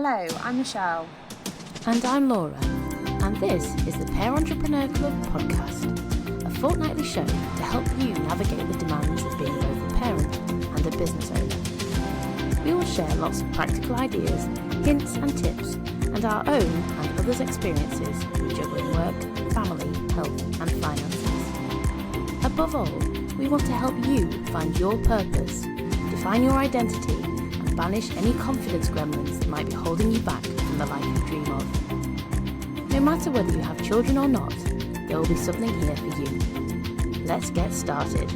Hello, I'm Michelle. And I'm Laura, and this is the Pair Entrepreneur Club podcast, a fortnightly show to help you navigate the demands of being both a parent and a business owner. We will share lots of practical ideas, hints and tips, and our own and others' experiences with juggling work, family, health and finances. Above all, we want to help you find your purpose, define your identity, and banish any confidence gremlins that might be holding you back from the life you dream of. No matter whether you have children or not, there will be something here for you. Let's get started.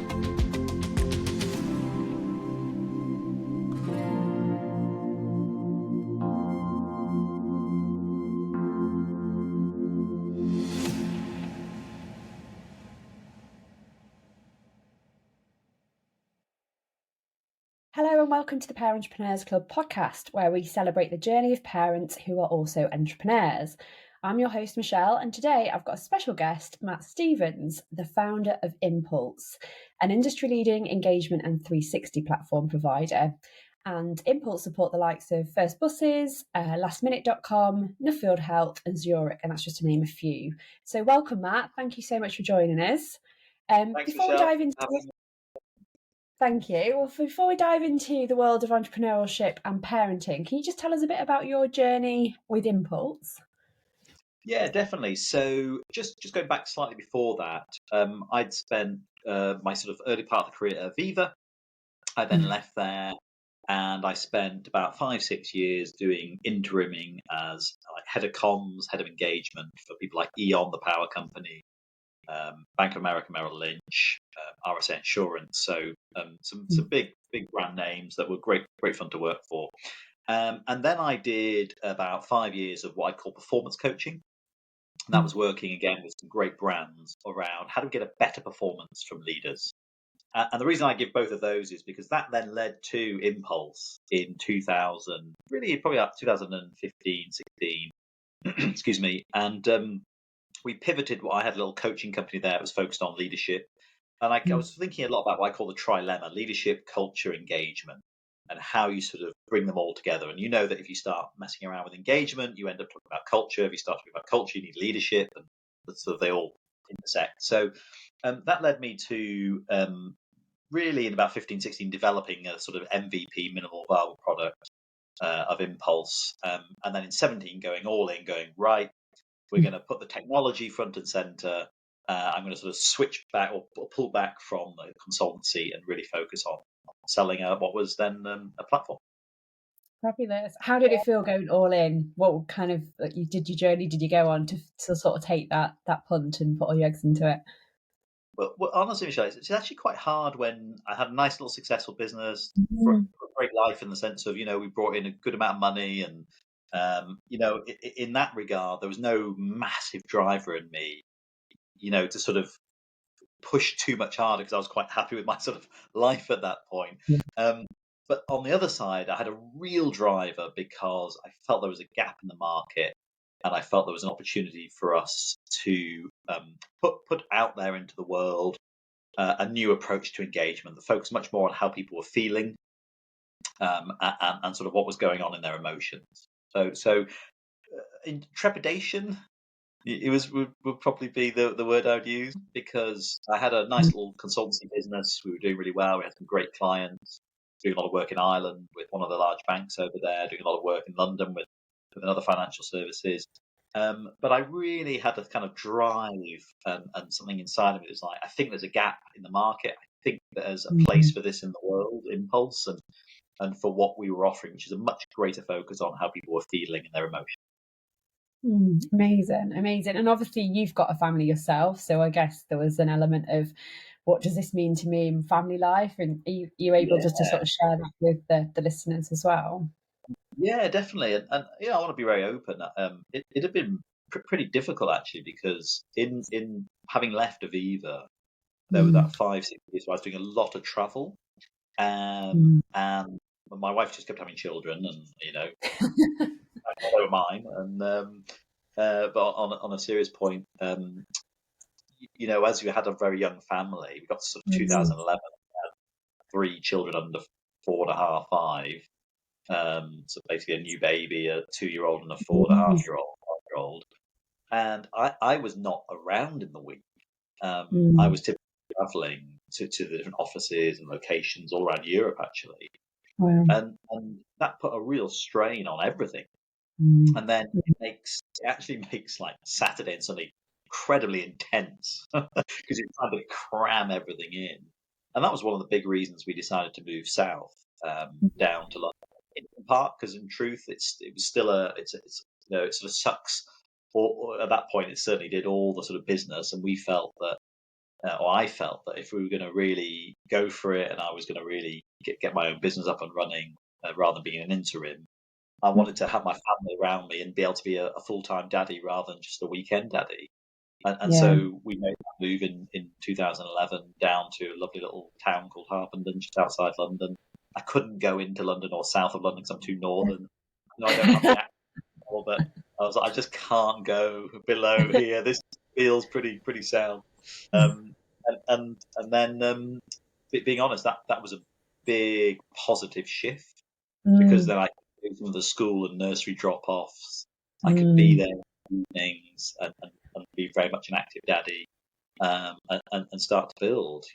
Hello and welcome to the Pair Entrepreneurs Club podcast, where we celebrate the journey of parents who are also entrepreneurs. I'm your host, Michelle, and today I've got a special guest, Matt Stevens, the founder of Impulse, an industry-leading engagement and 360 platform provider. And Impulse support the likes of First Buses, lastminute.com, Nuffield Health and Zurich, and that's just to name a few. So welcome, Matt. Thank you so much for joining us. Thanks, Before Michelle. we dive into Thank you. Well, before we dive into the world of entrepreneurship and parenting, can you just tell us a bit about your journey with Impulse? Yeah, definitely. So just going back slightly before that, I'd spent my sort of early part of the career at Viva. I then left there and I spent about 5-6 years doing interiming as like head of comms, head of engagement for people like E.ON, the power company, Bank of America, Merrill Lynch, RSA Insurance. So some big brand names that were great fun to work for. And then I did about 5 years of what I call performance coaching. And that was working again with some great brands around how do we get a better performance from leaders. And the reason I give both of those is because that then led to Impulse in 2000, really probably up 2015, 16, excuse me. And we pivoted. I had a little coaching company there that was focused on leadership. And I was thinking a lot about what I call the Trilemma: leadership, culture, engagement, and how you sort of bring them all together. And you know that if you start messing around with engagement, you end up talking about culture. If you start talking about culture, you need leadership, and sort of they all intersect. So that led me to really in about 15, 16, developing a sort of MVP, minimal viable product of Impulse. And then in 17, going all in, going, right, we're going to put the technology front and center. I'm going to sort of switch back or pull back from the consultancy and really focus on selling what was then a platform. Fabulous. How did it feel going all in? What kind of your journey did you go on to sort of take that punt and put all your eggs into it? Well, honestly, Michelle, it's actually quite hard when I had a nice little successful business for a great life in the sense of, we brought in a good amount of money and, in that regard, there was no massive driver in me, to sort of push too much harder because I was quite happy with my sort of life at that point. But on the other side, I had a real driver because I felt there was a gap in the market. And I felt there was an opportunity for us to put out there into the world a new approach to engagement that focused much more on how people were feeling and sort of what was going on in their emotions. So in trepidation, would probably be the word I would use, because I had a nice little consultancy business. We were doing really well. We had some great clients, doing a lot of work in Ireland with one of the large banks over there, doing a lot of work in London with other financial services. But I really had to kind of drive and something inside of it is like, I think there's a gap in the market. I think there's a place for this in the world, Impulse, and for what we were offering, which is a much greater focus on how people were feeling and their emotions. Amazing. And obviously you've got a family yourself, so I guess there was an element of what does this mean to me in family life, and are you able just to sort of share that with the listeners as well? Yeah, definitely. And I want to be very open. It had been pretty difficult actually, because in having left Aviva, there was that 5-6 years where I was doing a lot of travel, and my wife just kept having children, and they were mine. And but on a serious point, as we had a very young family, we got to sort of 2011, we had 3 children under 4.5, 5. So basically a new baby, a 2-year-old and a 4.5-year-old, 5-year-old. And I was not around in the week. I was typically traveling to the different offices and locations all around Europe, actually. Wow. And that put a real strain on everything. And then it actually makes like Saturday and Sunday incredibly intense because you're trying to cram everything in. And that was one of the big reasons we decided to move south, down to London in part, because in truth, it was still it's it sort of sucks. Or at that point, it certainly did all the sort of business, and we felt that, or I felt that if we were going to really go for it, and I was going to really get my own business up and running, rather than being an interim, I wanted to have my family around me and be able to be a full-time daddy rather than just a weekend daddy. And Yeah. so we made that move in 2011 down to a lovely little town called Harpenden, just outside London. I couldn't go into London or south of London because I'm too northern. No, I don't have the accent, but I was like, I just can't go below here. This feels pretty south. And then, being honest, that was a big positive shift, because then I could do some of the school and nursery drop-offs. I could be there in the evenings and be very much an active daddy, and start to build,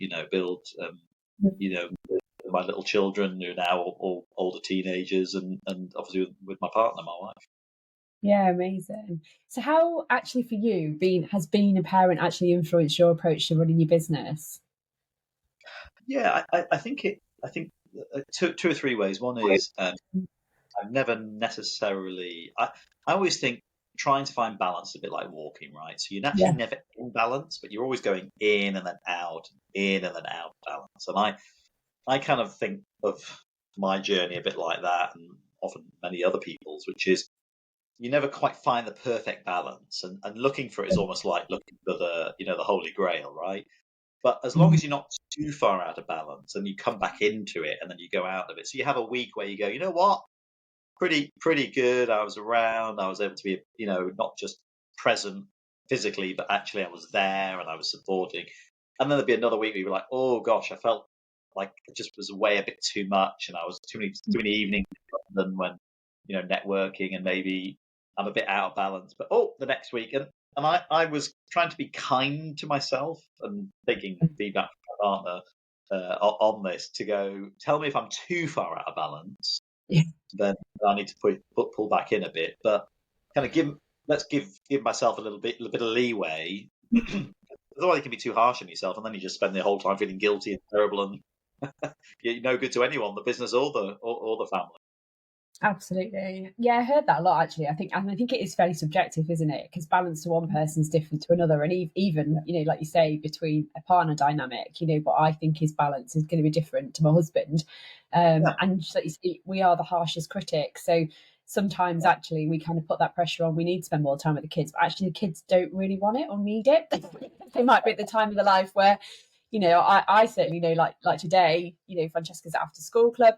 my little children who are now all older teenagers, and obviously with my partner, my wife. Yeah, amazing. So how actually for you has being a parent actually influenced your approach to running your business? Yeah, I think two or three ways. One is, I've never necessarily. I always think trying to find balance is a bit like walking, right? So you're Yeah. naturally never in balance, but you're always going in and then out, in and then out of balance. And I kind of think of my journey a bit like that, and often many other people's, which is you never quite find the perfect balance, and looking for it is almost like looking for the holy grail, right? But as long Mm. as you're not too far out of balance and you come back into it and then you go out of it, so you have a week where you go, you know what, pretty good. I was around. I was able to be, not just present physically, but actually I was there and I was supporting. And then there'd be another week where you were like, oh gosh, I felt like it just was away a bit too much, and I was too many evenings in London when, networking, and maybe I'm a bit out of balance. But the next week, and I was trying to be kind to myself and taking feedback from my partner, on this, to go, tell me if I'm too far out of balance, Yeah. then I need to pull back in a bit. But kind of let's give myself a little bit of leeway. Otherwise, you can be too harsh on yourself, and then you just spend the whole time feeling guilty and terrible, and you're no good to anyone, the business or the family. Absolutely. Yeah, I heard that a lot actually. I think it is fairly subjective, isn't it? Because balance to one person is different to another. And even, like you say, between a partner dynamic, what I think is balance is going to be different to my husband. Yeah. And just like you say, we are the harshest critics. So sometimes actually we kind of put that pressure on. We need to spend more time with the kids, but actually the kids don't really want it or need it. They might be at the time of their life where, I certainly know, like today, Francesca's after school club.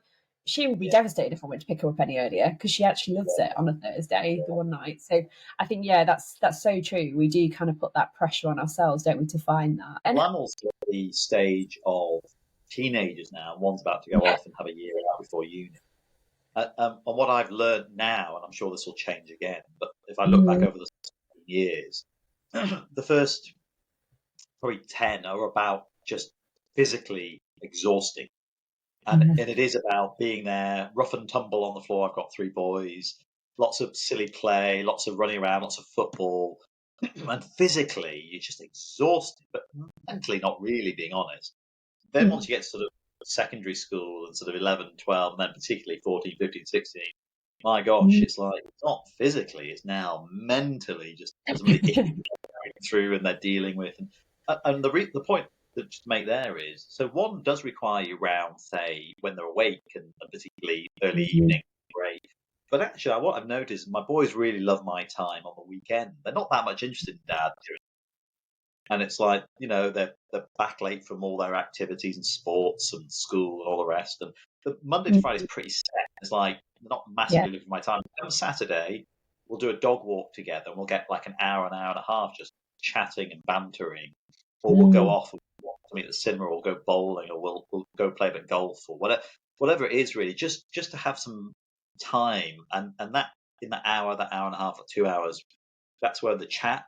She would be devastated if I went to pick her up any earlier, because she actually loves it on a Thursday, the one night. So I think, that's so true. We do kind of put that pressure on ourselves, don't we, to find that. And Well, I'm also at the stage of teenagers now. One's about to go off and have a year out before uni. And what I've learned now, and I'm sure this will change again, but if I look back over the years, the first probably 10 are about just physically exhausting. And it is about being there, rough and tumble on the floor. I've got 3 boys, lots of silly play, lots of running around, lots of football. And physically, you're just exhausted, but mentally not really, being honest. Then once you get to sort of secondary school and sort of 11, 12, and then particularly 14, 15, 16, my gosh, it's like, it's not physically, it's now mentally just some of the issues they're going through and they're dealing with. And the point that just to make there is, so one does require you around, say, when they're awake, and particularly early evening, great. But actually, what I've noticed, my boys really love my time on the weekend. They're not that much interested in dad during, and it's like, they're back late from all their activities and sports and school and all the rest. And the Monday to Friday is pretty set. It's like they're not massively looking for my time. On Saturday, we'll do a dog walk together, and we'll get like an hour and a half just chatting and bantering, or we'll go off and watch something at the cinema, or we'll go bowling, or we'll go play a bit of golf, or whatever it is, really, just to have some time, and that in that hour and a half or 2 hours, that's where the chat.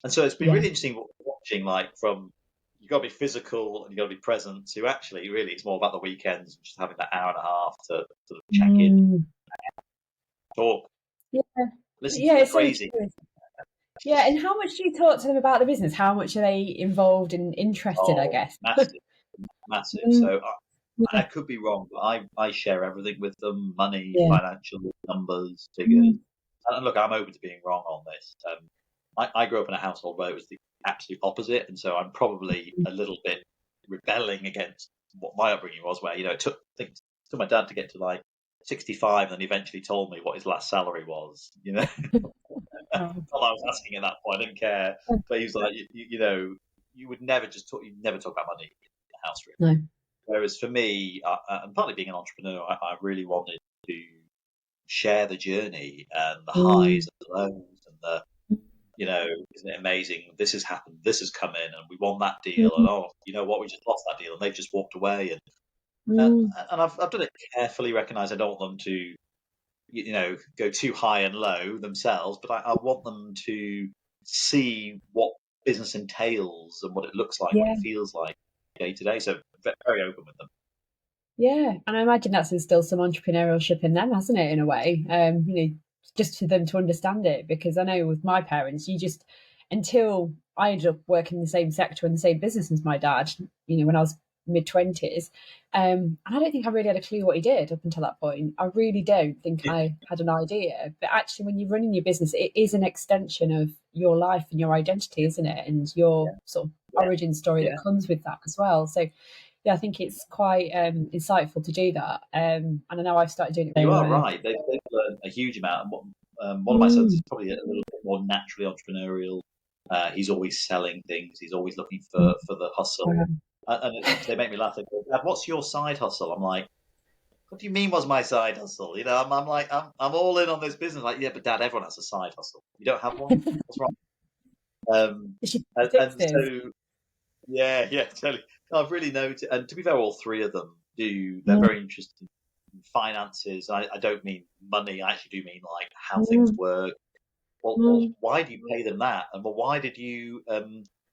And so it's been Yeah. really interesting watching, like, from you've got to be physical and you've got to be present, to actually really it's more about the weekends, just having that hour and a half to sort of check in, Mm. talk, Yeah. listen to Yeah, the it's so crazy. true. Yeah, and how much do you talk to them about the business? How much are they involved and interested, I Oh, guess? massive, massive. Mm, So I yeah, could be wrong, but I share everything with them: money, yeah. financial numbers, figures. Mm, And look, I'm open to being wrong on this. I grew up in a household where it was the absolute opposite, and so I'm probably a little bit rebelling against what my upbringing was. Where it took, I think, it took my dad to get to like 65, and then eventually told me what his last salary was. oh, All I was asking at that point, I didn't care. But he was like, you would never you'd never talk about money in the house, really. no. Whereas for me, and partly being an entrepreneur, I really wanted to share the journey and the highs Mm, and the lows and the, isn't it amazing? This has happened. This has come in, and we won that deal. And mm, oh, you know what? We just lost that deal, and they've just walked away. And mm, I've done it carefully. Recognise I don't want them to, go too high and low themselves, but I want them to see what business entails and what it looks like, what yeah. it feels like day to day. So very open with them. Yeah, and I imagine that's instilled some entrepreneurship in them, hasn't it, in a way? Just for them to understand it. Because I know with my parents, until I ended up working in the same sector and the same business as my dad, when I was mid-20s, and I don't think I really had a clue what he did up until that point. I really don't think I had an idea. But actually, when you're running your business, it is an extension of your life and your identity, isn't it? And your sort of Yeah, origin story that yeah. comes with that as well. So yeah, I think it's quite insightful to do that. And I know I've started doing it. You So, are right. They've learned a huge amount. And one of my sons is mm, probably a little bit more naturally entrepreneurial. He's always selling things. He's always looking mm, for the hustle. um, They make me laugh. They go, "Dad, what's your side hustle?" I'm like, "What do you mean? What's my side hustle?" I'm like, I'm all in on this business. Like, yeah, but Dad, everyone has a side hustle. You don't have one. What's wrong? she And fixes. so yeah, yeah, totally. No, I've really noticed, and to be fair, all three of them do. They're Mm, very interested in finances. I don't mean money. I actually do mean like how things mm, work. Well, mm, why do you pay them that? And well, why did you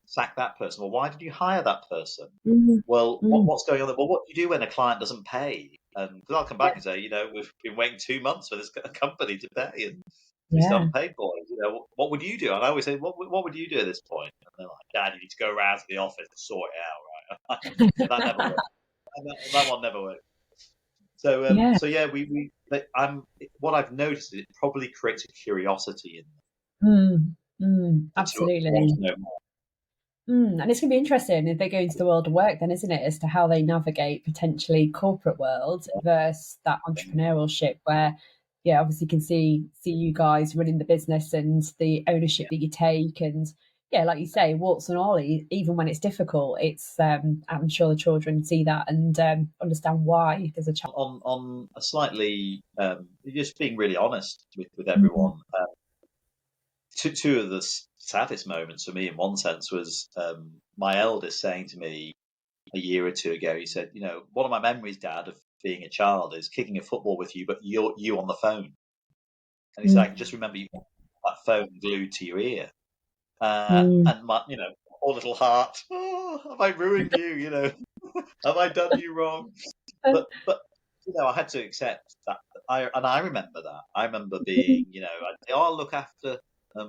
sack that person? Well, why did you hire that person? mm, Well, mm. what's going on there? Well, what do you do when a client doesn't pay? Because I'll come back Yeah, and say, we've been waiting 2 months for this company to pay, and we still yeah, haven't paid for it. What would you do? And I always say, what would you do at this point? And they're like, Dad, you need to go around to the office and sort it out, right? Yeah, that never worked. That one never worked. yeah. So yeah, I'm. What I've noticed is it probably creates a curiosity in them to want Absolutely. to know more. And it's going to be interesting if they go into the world of work, then, isn't it, as to how they navigate potentially corporate world versus that entrepreneurship, where, yeah, obviously you can see you guys running the business and the ownership Yeah. that you take, and yeah, like you say, warts and all, even when it's difficult, it's I'm sure the children see that and understand why there's a challenge. On a slightly just being really honest with Mm, everyone. Two of the saddest moments for me, in one sense, was my eldest saying to me a year or two ago. He said, one of my memories, Dad, of being a child is kicking a football with you, but you on the phone. And he said, I can mm, just remember you had that phone glued to your ear. mm, And my, poor little heart. Oh, have I ruined you? Have I done you wrong? But I had to accept that. I remember that. I remember being, I'd say, "Oh, I'll look after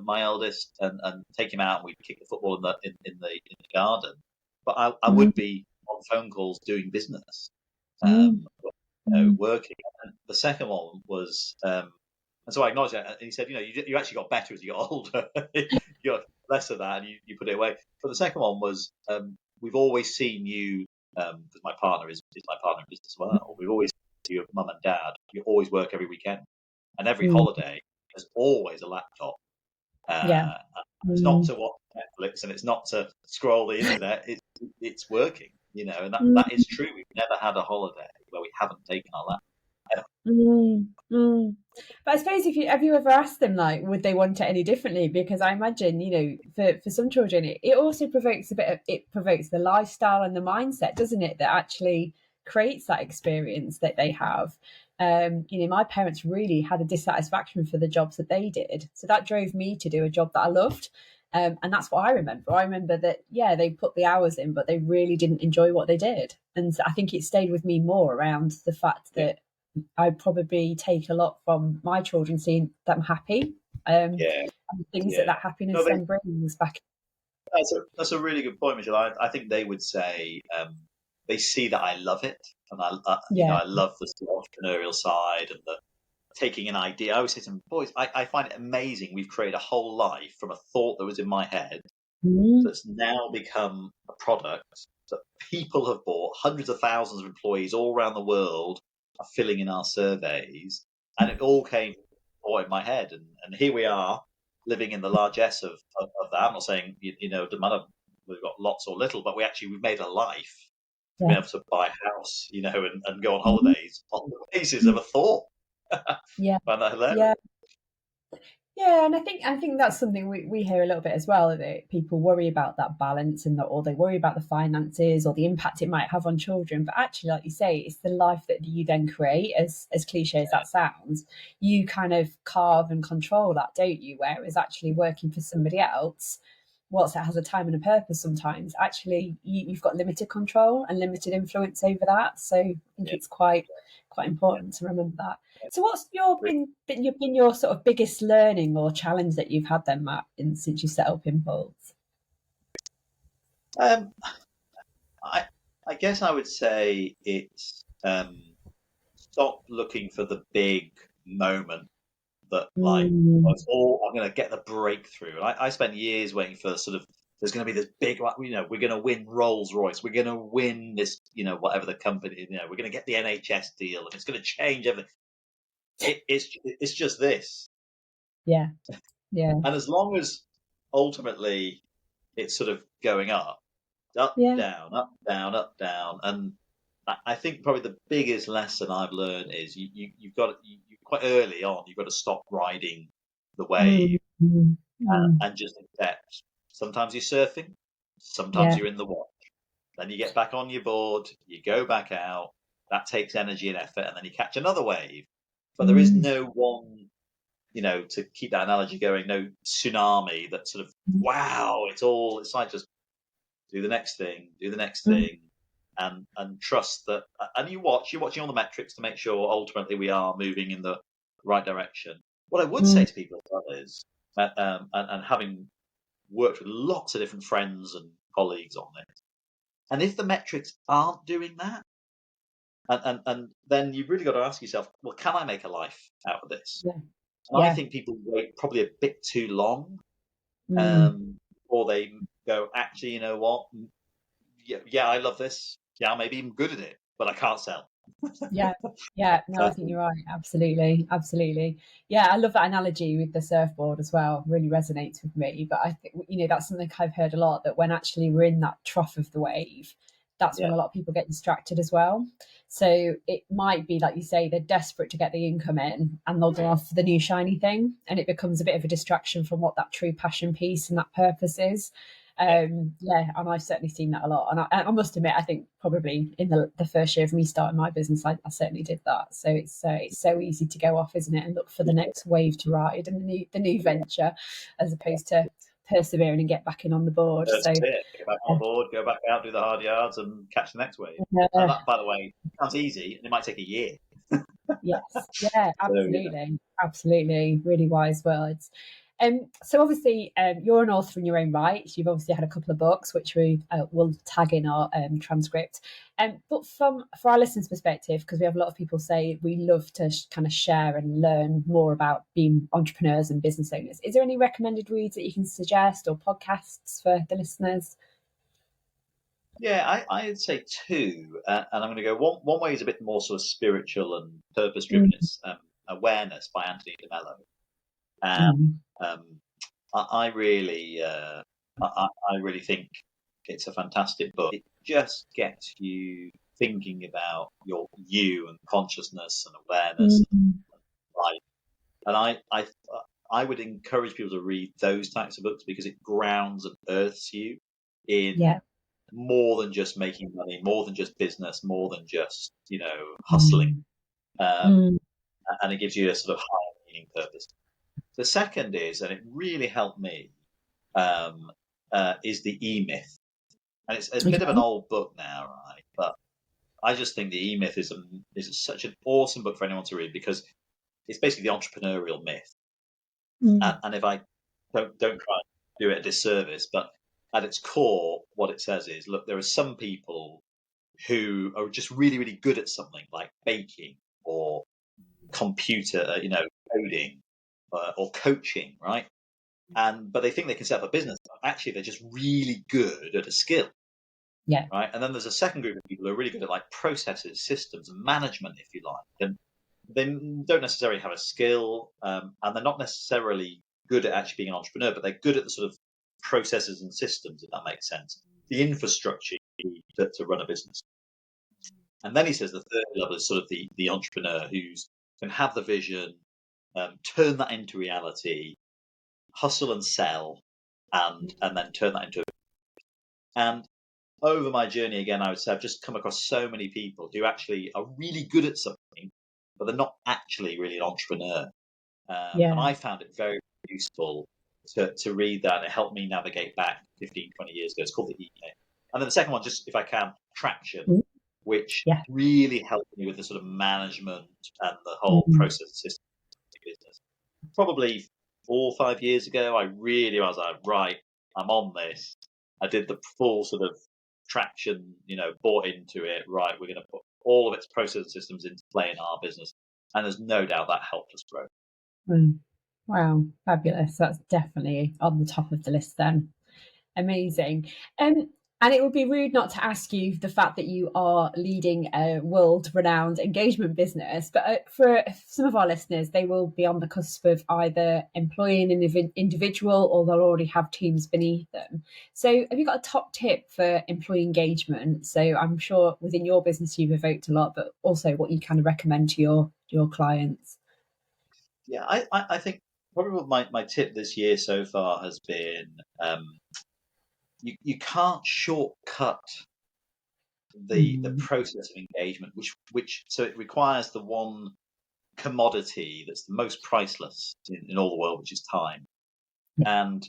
my eldest and take him out, and we'd kick the football in the garden." But I mm, would be on phone calls doing business, mm, mm, working. And the second one was, and so I acknowledged that. And he said, you actually got better as you got older. You got less of that, and you put it away. But the second one was, we've always seen you, because my partner is my partner in business as well. We've always seen you, mum and dad. You always work every weekend, and every mm, holiday. There's always a laptop. yeah. Uh, it's not Mm, to watch Netflix, and it's not to scroll the internet. It's working, and that mm. is true. We've never had a holiday where we haven't taken our laptop. Mm, mm. But I suppose if you have you ever asked them, like, would they want it any differently? Because I imagine, for some children, it also provokes it provokes the lifestyle and the mindset, doesn't it? That actually creates that experience that they have. My parents really had a dissatisfaction for the jobs that they did. So that drove me to do a job that I loved. And that's what I remember. I remember that, yeah, they put the hours in, but they really didn't enjoy what they did. And I think it stayed with me more around the fact that I probably take a lot from my children, seeing them happy, and things that happiness No, then brings back. that's a really good point, Michelle. I think they would say they see that I love it, and Yeah. I love the sort of entrepreneurial side and the taking an idea. I always say to them, boys, I find it amazing. We've created a whole life from a thought that was in my head Mm, that's now become a product that people have bought. Hundreds of thousands of employees all around the world are filling in our surveys, and it all came in my head. And here we are living in the largesse of that. I'm not saying it doesn't matter we've got lots or little, but we've made a life to be yeah. able to buy a house, and go on Mhm. holidays on the basis of a thought. Yeah. Find that hilarious. Yeah. Yeah, and I think that's something we hear a little bit as well, that people worry about that balance, and that, or they worry about the finances or the impact it might have on children. But actually, like you say, it's the life that you then create, as cliche as that sounds. You kind of carve and control that, don't you? Whereas actually working for somebody else, whilst it has a time and a purpose sometimes, actually you've got limited control and limited influence over that. So I think Yeah, it's quite yeah, important to remember that. yeah. So what's been your sort of biggest learning or challenge that you've had then, Matt, since you set up Impulse? Um, I I guess I would say it's stop looking for the big moment that like Mm, I'm going to get the breakthrough. And I spent years waiting for sort of there's going to be this big like we're going to win Rolls Royce, we're going to win this whatever the company we're going to get the NHS deal and it's going to change everything. It's just this, yeah, yeah, and as long as ultimately it's sort of going up, yeah. down, up, down, up, down. And I think probably the biggest lesson I've learned is you've got you quite early on, you've got to stop riding the Mm, wave mm, mm, and just accept. Sometimes you're surfing, sometimes yeah. you're in the water. Then you get back on your board, you go back out. That takes energy and effort, and then you catch another wave. But there is Mm, no one, to keep that analogy going, no tsunami that sort of, mm, wow, it's like just do the next thing, do the next mm, thing, and trust that. And you're watching all the metrics to make sure ultimately we are moving in the right direction. What I would say mm, to people as well is, and having worked with lots of different friends and colleagues on it, and if the metrics aren't doing that, and then you've really got to ask yourself, well, can I make a life out of this? yeah, And I yeah. think people wait probably a bit too long, Mm. or they go, actually, you know what? Yeah, I love this. Yeah, I may be even good at it, but I can't sell. Yeah, yeah, no, I think Um, you're right. Absolutely, absolutely. Yeah, I love that analogy with the surfboard as well. Really resonates with me. But I think, that's something I've heard a lot, that when actually we're in that trough of the wave, that's when yeah, a lot of people get distracted as well. So it might be, like you say, they're desperate to get the income in, and they'll go off for the new shiny thing, and it becomes a bit of a distraction from what that true passion piece and that purpose is. yeah, Yeah, and I've certainly seen that a lot. And I must admit, I think probably in the first year of me starting my business, I certainly did that. So it's so easy to go off, isn't it, and look for the next wave to ride and the new venture, as opposed to persevering and get back in on the board. that's So it. Get back on board, go back out, do the hard yards, and catch the next wave. And uh, that, by the way, sounds easy, and it might take a year. yes, yeah, So absolutely, absolutely, really wise words. So obviously, you're an author in your own right. You've obviously had a couple of books, which we will tag in our transcript. But for our listeners' perspective, because we have a lot of people say we love to kind of share and learn more about being entrepreneurs and business owners. Is there any recommended reads that you can suggest, or podcasts for the listeners? yeah, I'd say two, and I'm going to go one way is a bit more sort of spiritual and purpose driven. Mm, It's Awareness by Anthony de Mello. And mm, um, I really, I really think it's a fantastic book. It just gets you thinking about you and consciousness and awareness mm, and life. And I would encourage people to read those types of books because it grounds and earths you in yeah. more than just making money, more than just business, more than just hustling. Mm, And it gives you a sort of higher meaning purpose. The second is, and it really helped me, is the E-Myth. And it's a bit of an old book now, right? But I just think the E-Myth is such an awesome book for anyone to read, because it's basically the entrepreneurial myth. And if I don't try and do it a disservice, but at its core, what it says is, look, there are some people who are just really, really good at something like baking or computer, coding or coaching, right? But they think they can set up a business. Actually, they're just really good at a skill. Yeah. Right. And then there's a second group of people who are really good at like processes, systems, and management, if you like. And they don't necessarily have a skill, and they're not necessarily good at actually being an entrepreneur, but they're good at the sort of processes and systems, if that makes sense. The infrastructure you need to run a business. And then he says the third level is sort of the entrepreneur who can have the vision, turn that into reality, hustle and sell, and then turn that into a. And over my journey, again, I would say I've just come across so many people who actually are really good at something, but they're not actually really an entrepreneur. And I found it very useful to read that. It helped me navigate back 15, 20 years ago. It's called the E-Myth. And then the second one, just if I can, traction, which really helped me with the sort of management and the whole process system of business. Probably 4 or 5 years ago, I was like, right, I'm on this. I did the full sort of traction, bought into it. Right, we're going to put all of its process systems into play in our business, and there's no doubt that helped us grow. Wow, fabulous! That's definitely on the top of the list then. Amazing. And it would be rude not to ask you the fact that you are leading a world-renowned engagement business, but for some of our listeners, they will be on the cusp of either employing an individual or they'll already have teams beneath them. So have you got a top tip for employee engagement? So I'm sure within your business you've evoked a lot, but also what you kind of recommend to your clients. Yeah, I think probably my tip this year so far has been, you can't shortcut the process of engagement, which so it requires the one commodity that's the most priceless in all the world, which is time. And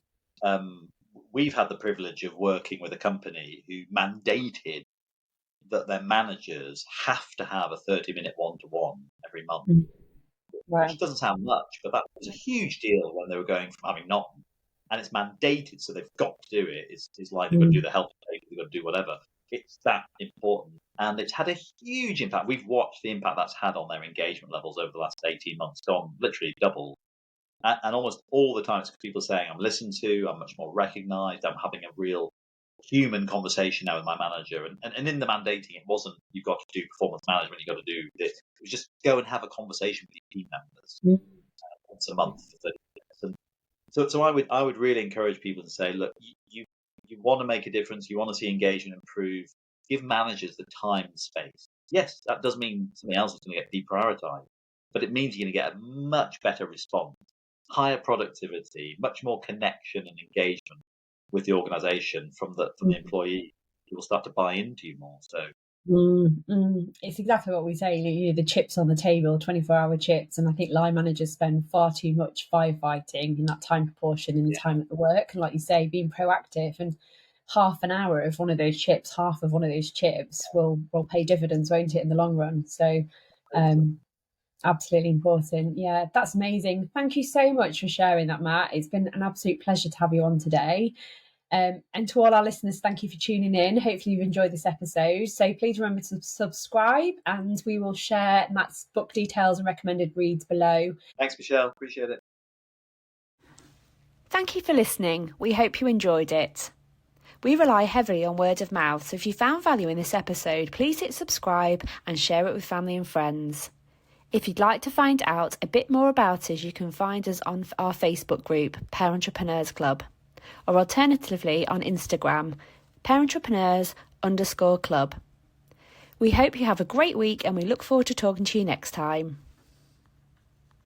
we've had the privilege of working with a company who mandated that their managers have to have a 30-minute one-to-one every month. Which doesn't sound much, but that was a huge deal when they were going from having none. And it's mandated, so they've got to do it. It's like they've got to do the health check, they've got to do whatever. It's that important. And it's had a huge impact. We've watched the impact that's had on their engagement levels over the last 18 months, gone literally double. And almost all the time it's people saying, I'm listened to, I'm much more recognised, I'm having a real human conversation now with my manager. And in the mandating, it wasn't, you've got to do performance management, you've got to do this. It was just go and have a conversation with your team members once a month for 30 minutes. And so I would really encourage people to say, look, you want to make a difference, you want to see engagement improve, give managers the time and space. Yes, that does mean something else is going to get deprioritized, but it means you're going to get a much better response, higher productivity, much more connection and engagement with the organization from the employee. You will start to buy into you more. So it's exactly what we say, the chips on the table, 24-hour chips. And I think line managers spend far too much firefighting in that time proportion in the time at the work. And like you say, being proactive, and half an hour of one of those chips, half of one of those chips will pay dividends, won't it, in the long run? So absolutely important. Yeah, that's amazing. Thank you so much for sharing that, Matt. It's been an absolute pleasure to have you on today. And to all our listeners, thank you for tuning in. Hopefully you've enjoyed this episode. So please remember to subscribe, and we will share Matt's book details and recommended reads below. Thanks, Michelle. Appreciate it. Thank you for listening. We hope you enjoyed it. We rely heavily on word of mouth, so if you found value in this episode, please hit subscribe and share it with family and friends. If you'd like to find out a bit more about us, you can find us on our Facebook group, Pair Entrepreneurs Club, or alternatively on Instagram, parentrepreneurs_club. We hope you have a great week, and we look forward to talking to you next time.